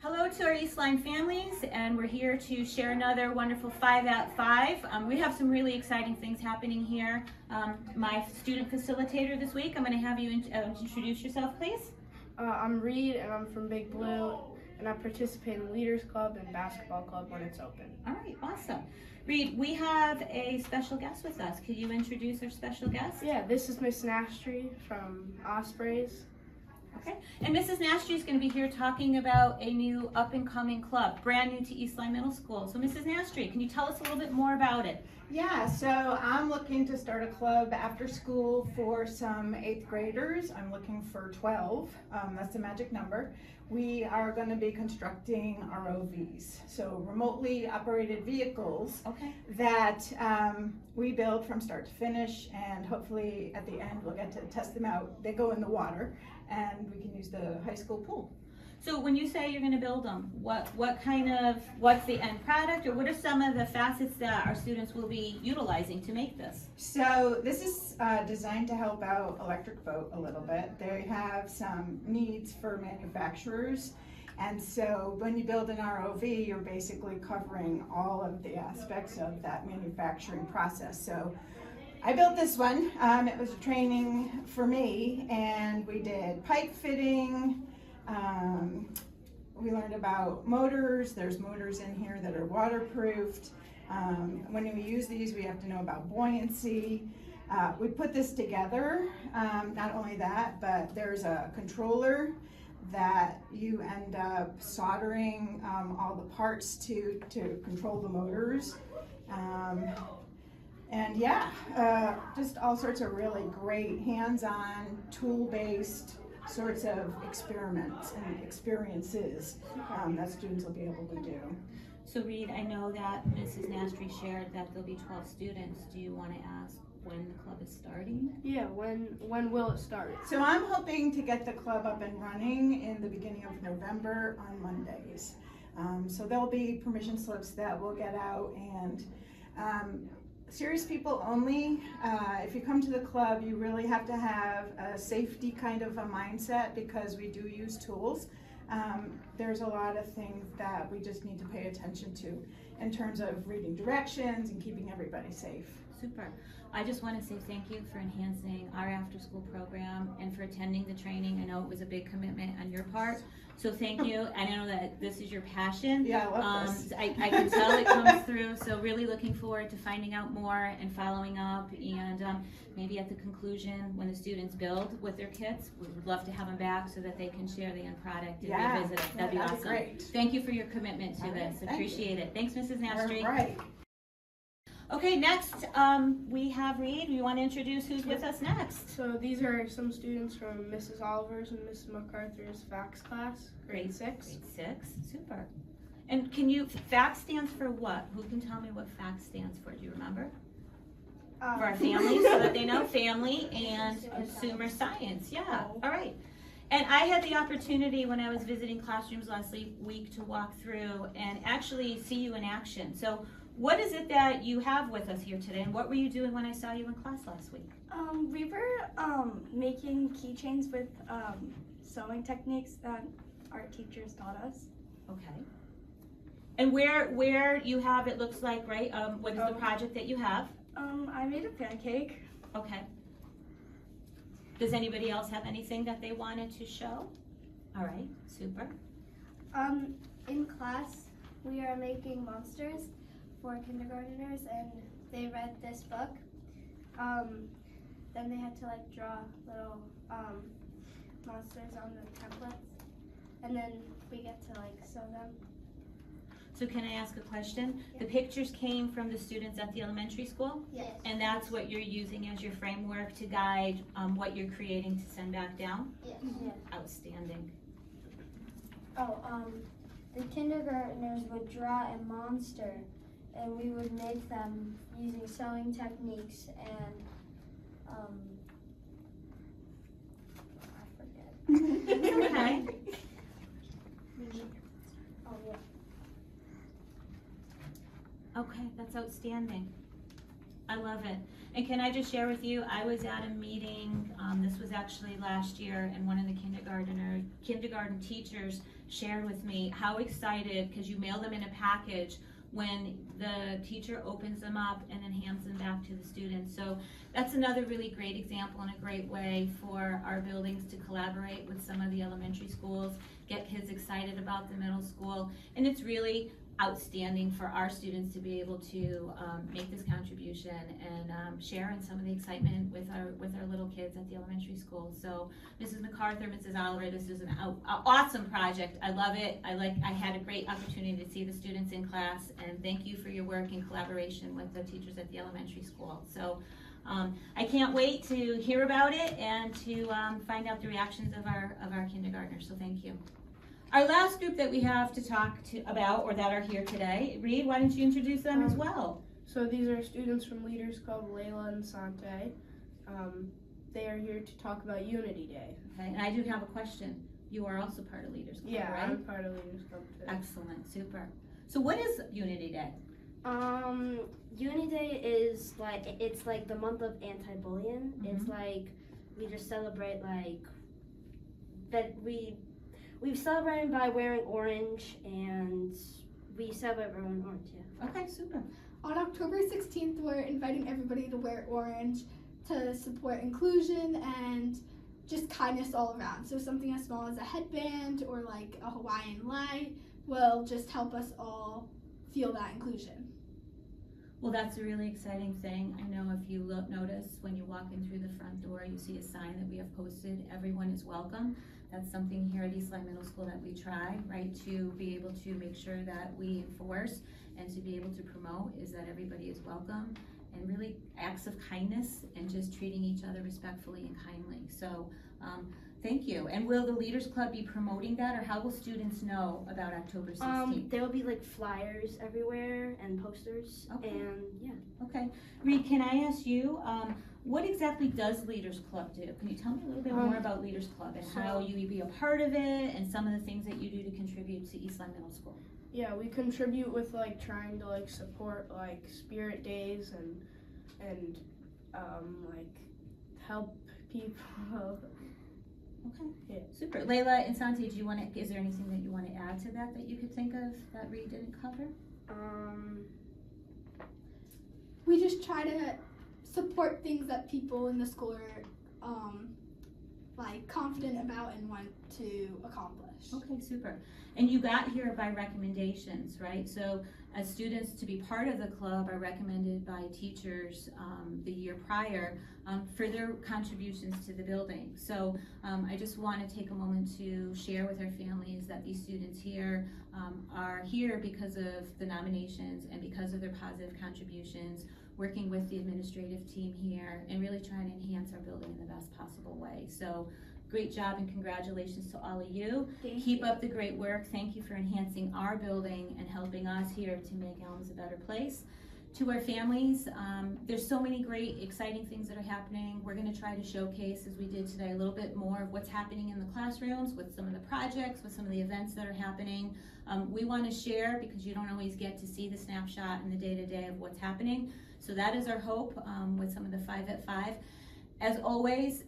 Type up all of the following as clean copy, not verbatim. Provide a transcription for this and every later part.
Hello to our East Line families, and we're here to share another wonderful 5 at 5. We have some really exciting things happening here. My student facilitator this week, I'm going to have you introduce yourself, please. I'm Reed, and I'm from Big Blue, and I participate in Leaders Club and Basketball Club when it's open. All right, awesome. Reed, we have a special guest with us. Could you introduce our special guest? Yeah, this is Miss Nastry from Ospreys. Okay, and Mrs. Nastry is going to be here talking about a new up-and-coming club, brand new to East Line Middle School. So Mrs. Nastry, can you tell us a little bit more about it? Yeah, so I'm looking to start a club after school for some 8th graders. I'm looking for 12, that's the magic number. We are going to be constructing ROVs, so remotely operated vehicles that we build from start to finish, and hopefully at the end we'll get to test them out. They go in the water and we can use the high school pool. So when you say you're going to build them, what's the end product, or what are some of the facets that our students will be utilizing to make this? So this is designed to help out Electric Boat a little bit. They have some needs for manufacturers, and so when you build an ROV, you're basically covering all of the aspects of that manufacturing process. So I built this one. It was a training for me, and we did pipe fitting. We learned about motors. There's motors in here that are waterproofed. When we use these, we have to know about buoyancy. We put this together. Not only that, but there's a controller that you end up soldering all the parts to control the motors. And yeah, just all sorts of really great hands-on, tool-based sorts of experiments and experiences that students will be able to do. So Reed, I know that Mrs. Nastry shared that there'll be 12 students. Do you want to ask when the club is starting? Yeah, when will it start? So I'm hoping to get the club up and running in the beginning of November on Mondays. So there'll be permission slips that we'll get out, and serious people only. If you come to the club, you really have to have a safety kind of a mindset, because we do use tools. There's a lot of things that we just need to pay attention to in terms of reading directions and keeping everybody safe. Super. I just want to say thank you for enhancing our after-school program and for attending the training. I know it was a big commitment on your part, so thank you. I know that this is your passion. Yeah, I love this. I can tell it comes through, so really looking forward to finding out more and following up, and maybe at the conclusion when the students build with their kits, we would love to have them back so that they can share the end product and revisit it. That'd be awesome. Great. Thank you for your commitment to this. Appreciate it. Thanks, Mrs. Nastry. All right. Okay, next we have Reed. You want to introduce who's with us next? So these are some students from Mrs. Oliver's and Mrs. MacArthur's FACS class, grade 6. Grade 6, super. And can you, FACS stands for what? Who can tell me what FACS stands for? Do you remember? For our families, so that they know, family and consumer science. Yeah, all right. And I had the opportunity when I was visiting classrooms last week to walk through and actually see you in action. So what is it that you have with us here today, and what were you doing when I saw you in class last week? We were making keychains with sewing techniques that our teachers taught us. Okay. And where you have, it looks like, right? What is the project that you have? I made a pancake. Okay. Does anybody else have anything that they wanted to show? All right, super. In class, we are making monsters for kindergarteners, and they read this book. Then they had to draw little monsters on the templates, and then we get to sew them. So can I ask a question? Yeah. The pictures came from the students at the elementary school? Yes. And that's what you're using as your framework to guide what you're creating to send back down? Yes. Outstanding. The kindergartners would draw a monster, and we would make them using sewing techniques and I forget. Okay. Oh yeah. Okay, that's outstanding. I love it. And can I just share with you, I was at a meeting, this was actually last year, and one of the kindergarten teachers shared with me how excited, because you mail them in a package, when the teacher opens them up and then hands them back to the students. So that's another really great example and a great way for our buildings to collaborate with some of the elementary schools, get kids excited about the middle school, and it's really outstanding for our students to be able to make this contribution and share in some of the excitement with our little kids at the elementary school. So Mrs. MacArthur, Mrs. Oliver, this is an awesome project. I love it. I had a great opportunity to see the students in class, and thank you for your work in collaboration with the teachers at the elementary school. So I can't wait to hear about it and to find out the reactions of our kindergartners, so thank you. Our last group that we have to talk about, or that are here today, Reed, why don't you introduce them as well? So these are students from Leaders Club, Layla and Sante. They are here to talk about Unity Day. Okay, and I do have a question. You are also part of Leaders Club, Yeah, right? I'm part of Leaders Club too. Excellent, super. So what is Unity Day? Unity Day is it's like the month of anti-bullying. It's like we just celebrate like that we celebrate by wearing orange, and we celebrate by wearing orange. Yeah. Okay, super. On October 16th, we're inviting everybody to wear orange to support inclusion and just kindness all around. So something as small as a headband or like a Hawaiian light will just help us all feel that inclusion. Well, that's a really exciting thing. I know if you notice when you walk in through the front door, you see a sign that we have posted, "Everyone is welcome." That's something here at Eastline Middle School that we try, right, to be able to make sure that we enforce and to be able to promote, is that everybody is welcome, and really acts of kindness and just treating each other respectfully and kindly. So thank you. And will the Leaders Club be promoting that, or how will students know about October 16th? There will be like flyers everywhere and posters. Okay. And yeah. Okay. Reed, can I ask you, what exactly does Leaders Club do? Can you tell me a little bit more about Leaders Club and how you would be a part of it and some of the things that you do to contribute to Eastline Middle School? Yeah, we contribute with like trying to like support like spirit days and like help people. Okay. Yeah. Super. Layla and Santi, is there anything that you want to add to that you could think of that Reed didn't cover? We just try to support things that people in the school are like confident about and want to accomplish. Okay, super. And you got here by recommendations, right? So as students to be part of the club are recommended by teachers the year prior for their contributions to the building. So I just want to take a moment to share with our families that these students here are here because of the nominations and because of their positive contributions, working with the administrative team here and really trying to enhance our building in the best possible way. So great job and congratulations to all of you. Keep up the great work. Thank you for enhancing our building and helping us here to make Elms a better place. To our families, there's so many great, exciting things that are happening. We're going to try to showcase, as we did today, a little bit more of what's happening in the classrooms with some of the projects, with some of the events that are happening. We want to share because you don't always get to see the snapshot and the day-to-day of what's happening. So that is our hope with some of the 5 at 5. As always,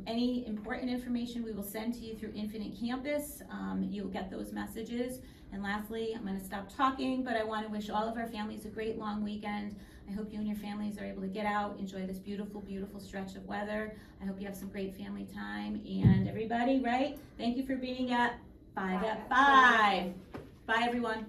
any important information we will send to you through Infinite Campus. You'll get those messages. And lastly, I'm going to stop talking, but I want to wish all of our families a great long weekend. I hope you and your families are able to get out, enjoy this beautiful, beautiful stretch of weather. I hope you have some great family time. And everybody, right? Thank you for being at 5 at 5. Bye, everyone.